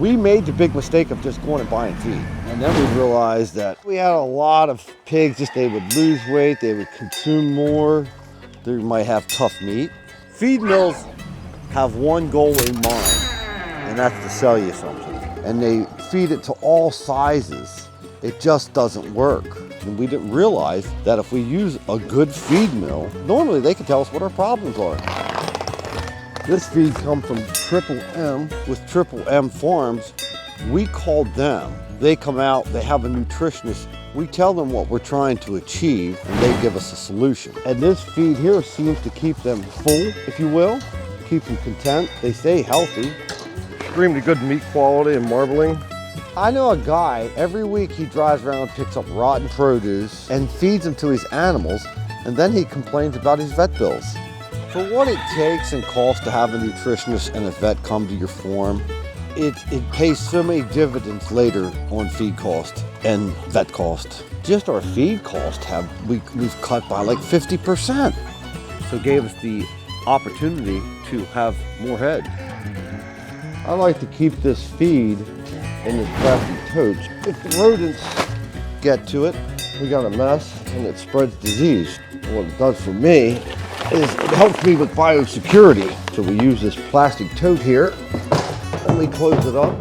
We made the big mistake of just going and buying feed. And then we realized that we had a lot of pigs, just they would lose weight, they would consume more, they might have tough meat. Feed mills have one goal in mind, and that's to sell you something. And they feed it to all sizes. It just doesn't work. And we didn't realize that if we use a good feed mill, normally they can tell us what our problems are. This feed comes from Triple M with Triple M Farms. We called them. They come out, they have a nutritionist. We tell them what we're trying to achieve, and they give us a solution. And this feed here seems to keep them full, if you will, keep them content. They stay healthy. Extremely good meat quality and marbling. I know a guy, every week he drives around and picks up rotten produce and feeds them to his animals, and then he complains about his vet bills. For what it takes and costs to have a nutritionist and a vet come to your farm, it pays so many dividends later on feed cost and vet cost. Just our feed cost we've cut by like 50%. So it gave us the opportunity to have more head. I like to keep this feed in this plastic totes. If the rodents get to it, we got a mess and it spreads disease. What it does for me is it helps me with biosecurity. So we use this plastic tote here and we close it up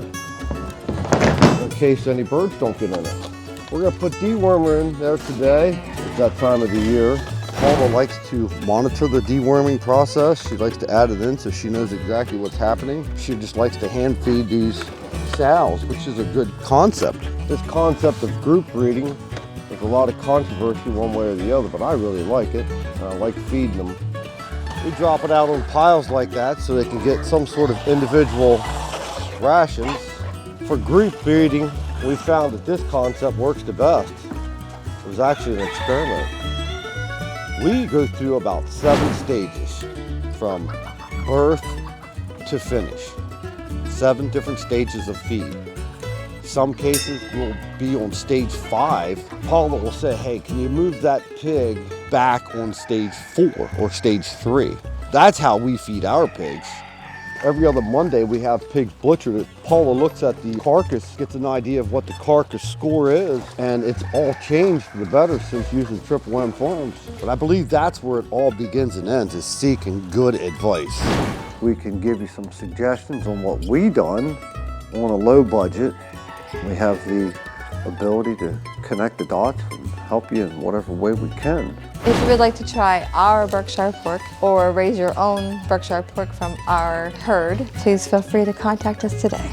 in case any birds don't get in it. We're gonna put dewormer in there today. It's that time of the year. Paula likes to monitor the deworming process. She likes to add it in so she knows exactly what's happening. She just likes to hand feed these sows, which is a good concept. This concept of group breeding, there's a lot of controversy one way or the other, but I really like it. I like feeding them. We drop it out on piles like that so they can get some sort of individual rations. For group breeding, we found that this concept works the best. It was actually an experiment. We go through about 7 stages from birth to finish. 7 different stages of feed. Some cases will be on stage 5. Paula will say, hey, can you move that pig back on stage 4 or stage 3? That's how we feed our pigs. Every other Monday we have pigs butchered. Paula looks at the carcass, gets an idea of what the carcass score is, and it's all changed for the better since using Triple M Farms. But I believe that's where it all begins and ends, is seeking good advice. We can give you some suggestions on what we done on a low budget. We have the ability to connect the dots and help you in whatever way we can. If you would like to try our Berkshire pork or raise your own Berkshire pork from our herd, please feel free to contact us today.